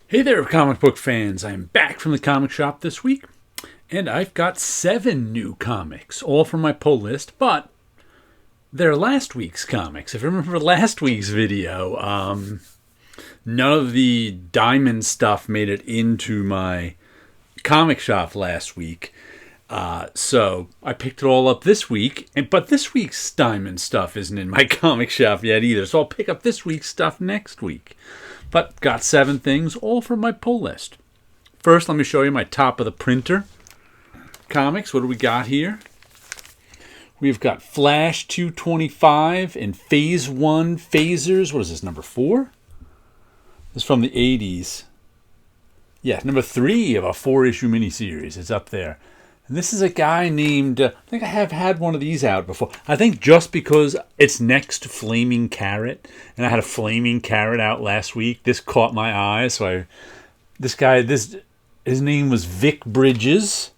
Hey there, comic book fans. I'm back from the comic shop this week, and I've got 7 new comics, all from my pull list, but they're last week's comics. If you remember last week's video, none of the Diamond stuff made it into my comic shop last week. So I picked it all up this week, but this week's Diamond stuff isn't in my comic shop yet either, so I'll pick up this week's stuff next week. But got 7 things, all from my pull list. First, let me show you my top of the printer comics. What do we got here? We've got Flash 225 and Phase 1 Phasers. What is this, number 4? This is from the 80s. Yeah, number 3 of a 4-issue miniseries. It's up there. And this is a guy named, I think I have had one of these out before. I think just because it's next to Flaming Carrot, and I had a Flaming Carrot out last week, this caught my eye. So his name was Vic Bridges.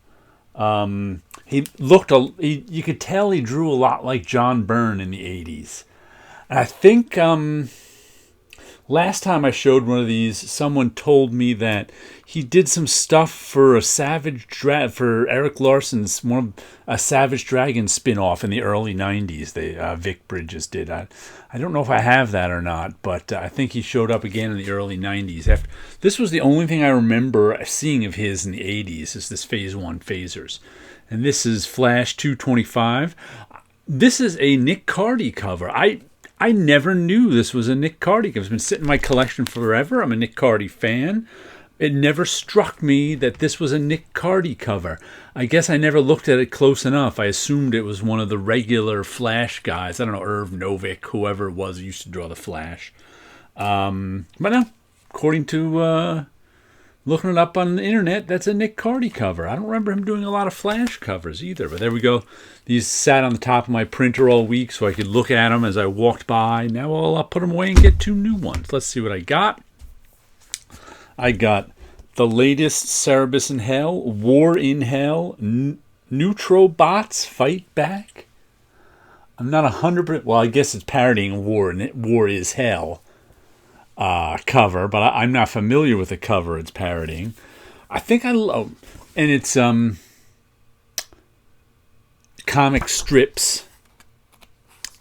You could tell he drew a lot like John Byrne in the 80s. And I think last time I showed one of these, someone told me that he did some stuff for for Eric Larson's a Savage Dragon spin-off in the early 90s. Vic Bridges did. I don't know if I have that or not, but I think he showed up again in the early 90s. This was the only thing I remember seeing of his in the 80s, is this Phase 1 Phasers. And this is Flash 225. This is a Nick Cardy cover. I never knew this was a Nick Cardy cover. It's been sitting in my collection forever. I'm a Nick Cardy fan. It never struck me that this was a Nick Cardy cover. I guess I never looked at it close enough. I assumed it was one of the regular Flash guys. I don't know, Irv Novick, whoever it was who used to draw the Flash. But no, according to looking it up on the internet, that's a Nick Cardy cover. I don't remember him doing a lot of Flash covers either, but there we go. These sat on the top of my printer all week so I could look at them as I walked by. Now I'll put them away and get 2 new ones. Let's see what I got. I got the latest Cerebus in Hell, War in Hell, Neutrobots Fight Back. I'm not 100%, well, I guess it's parodying War is Hell cover, but I'm not familiar with the cover it's parodying. I think I love, and it's comic strips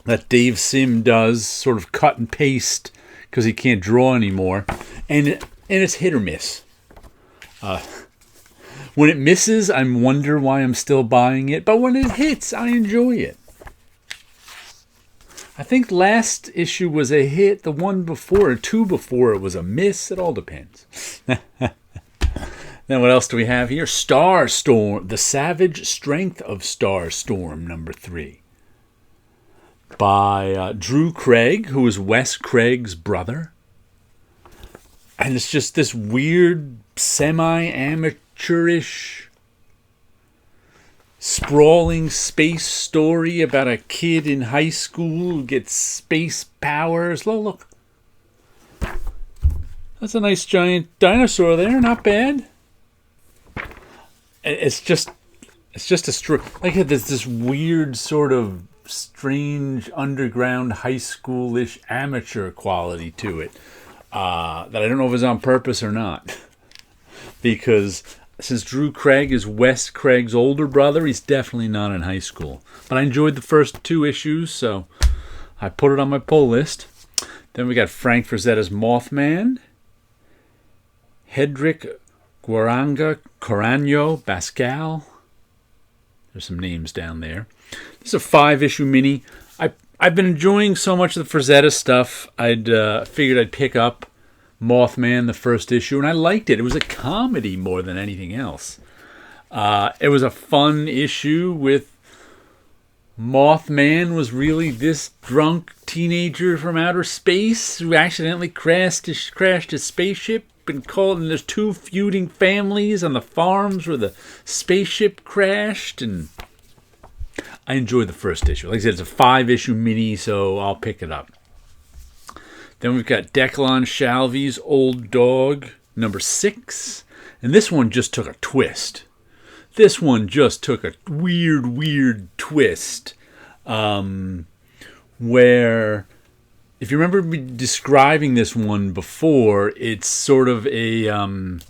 that Dave Sim does, sort of cut and paste because he can't draw anymore, and it's hit or miss. When it misses, I wonder why I'm still buying it, but when it hits, I enjoy it. I think last issue was a hit, the one before or 2 before it was a miss. It all depends. Then what else do we have here? Starstorm, The Savage Strength of Starstorm, number 3. By Drew Craig, who is Wes Craig's brother. And it's just this weird, semi-amateurish, sprawling space story about a kid in high school who gets space powers. Look. That's a nice giant dinosaur there. Not bad. It's just like there's this weird sort of strange underground high schoolish amateur quality to it that I don't know if it's on purpose or not. Because since Drew Craig is Wes Craig's older brother, he's definitely not in high school. But I enjoyed the first 2 issues, so I put it on my pull list. Then we got Frank Frazetta's Mothman, Hedrick Guaranga Corano Bascal. There's some names down there. This is a 5-issue mini. I've been enjoying so much of the Frazetta stuff, I'd figured I'd pick up Mothman, the first issue, and I liked it. It was a comedy more than anything else. It was a fun issue with Mothman was really this drunk teenager from outer space who accidentally crashed his spaceship and there's 2 feuding families on the farms where the spaceship crashed, and I enjoyed the first issue. Like I said, it's a 5-issue mini, so I'll pick it up. Then we've got Declan Shalvey's Old Dog, number 6. And this one just took a twist. This one just took a weird twist where if you remember me describing this one before, it's sort of an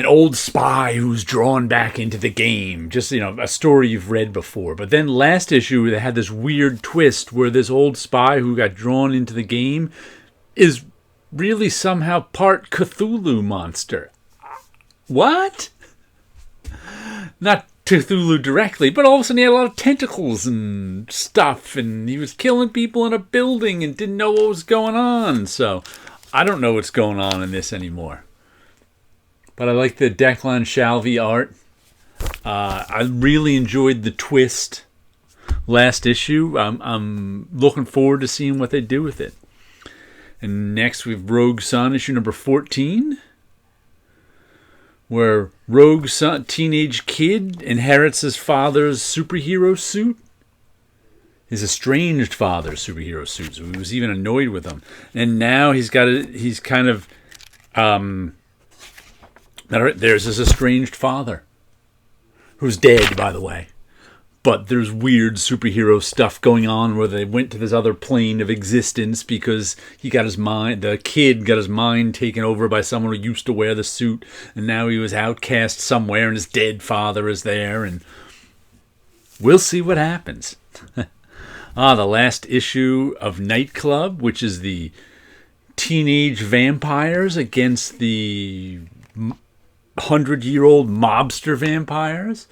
old spy who's drawn back into the game. Just, a story you've read before. But then last issue, they had this weird twist where this old spy who got drawn into the game is really somehow part Cthulhu monster. What? Not Cthulhu directly, but all of a sudden he had a lot of tentacles and stuff, and he was killing people in a building and didn't know what was going on. So I don't know what's going on in this anymore. But I like the Declan Shalvey art. I really enjoyed the twist last issue. I'm looking forward to seeing what they do with it. And next we have Rogue Sun, issue number 14, where Rogue Sun, teenage kid, inherits his father's superhero suit. His estranged father's superhero suit. So he was even annoyed with him. And now he's kind of... there's his estranged father, who's dead, by the way. But there's weird superhero stuff going on where they went to this other plane of existence because the kid got his mind taken over by someone who used to wear the suit, and now he was outcast somewhere, and his dead father is there, and we'll see what happens. The last issue of Night Club, which is the teenage vampires against the 100-year-old mobster vampires.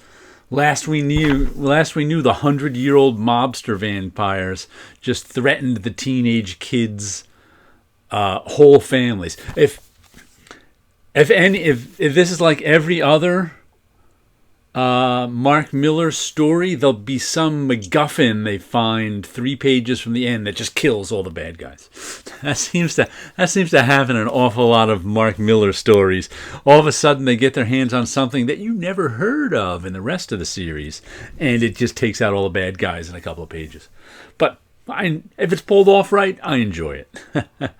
Last we knew, the 100-year-old mobster vampires just threatened the teenage kids' whole families. If this is like every other Mark Millar story, there'll be some MacGuffin they find 3 pages from the end that just kills all the bad guys. That seems to happen in an awful lot of Mark Millar stories. All of a sudden they get their hands on something that you never heard of in the rest of the series, and it just takes out all the bad guys in a couple of pages. But if it's pulled off right, I enjoy it. Then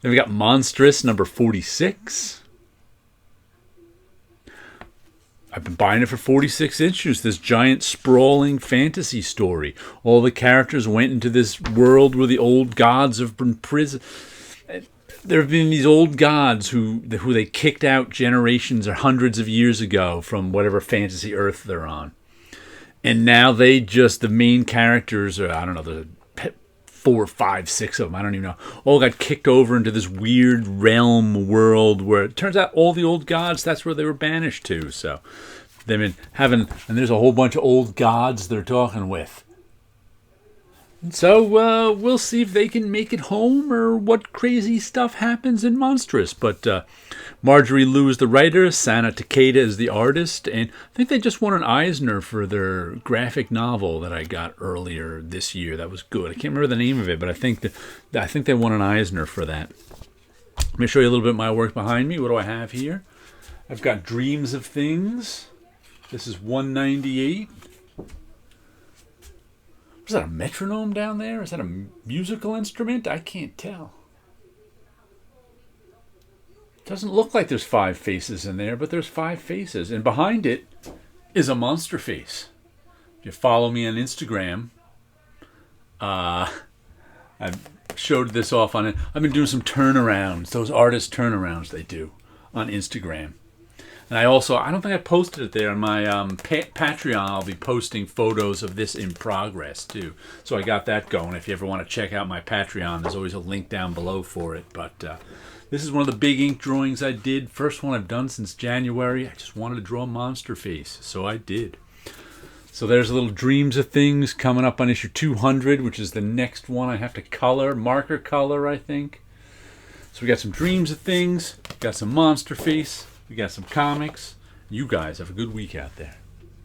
we got Monstrous number 46. I've been buying it for 46 issues, this giant sprawling fantasy story. All the characters went into this world where the old gods have been prison. There have been these old gods who they kicked out generations or hundreds of years ago from whatever fantasy earth they're on. And now the main characters, or I don't know, the 4, 5, 6 of them, I don't even know, all got kicked over into this weird realm world where it turns out all the old gods, that's where they were banished to. So they've been and there's a whole bunch of old gods they're talking with. And so we'll see if they can make it home or what crazy stuff happens in Monstrous. But Marjorie Liu is the writer, Sana Takeda is the artist, and I think they just won an Eisner for their graphic novel that I got earlier this year. That was good. I can't remember the name of it, but I think they won an Eisner for that. Let me show you a little bit of my work behind me. What do I have here? I've got Dreams of Things. This is 198. Was that a metronome down there? Is that a musical instrument? I can't tell. Doesn't look like there's 5 faces in there, but there's 5 faces. And behind it is a monster face. If you follow me on Instagram, I showed this off on it. I've been doing some turnarounds, those artist turnarounds they do on Instagram. And I don't think I posted it there on my Patreon. I'll be posting photos of this in progress, too. So I got that going. If you ever want to check out my Patreon, there's always a link down below for it. But this is one of the big ink drawings I did. First one I've done since January. I just wanted to draw a monster face, so I did. So there's a little Dreams of Things coming up on issue 200, which is the next one I have to color. Marker color, I think. So we got some Dreams of Things. Got some monster face. We got some comics. You guys have a good week out there.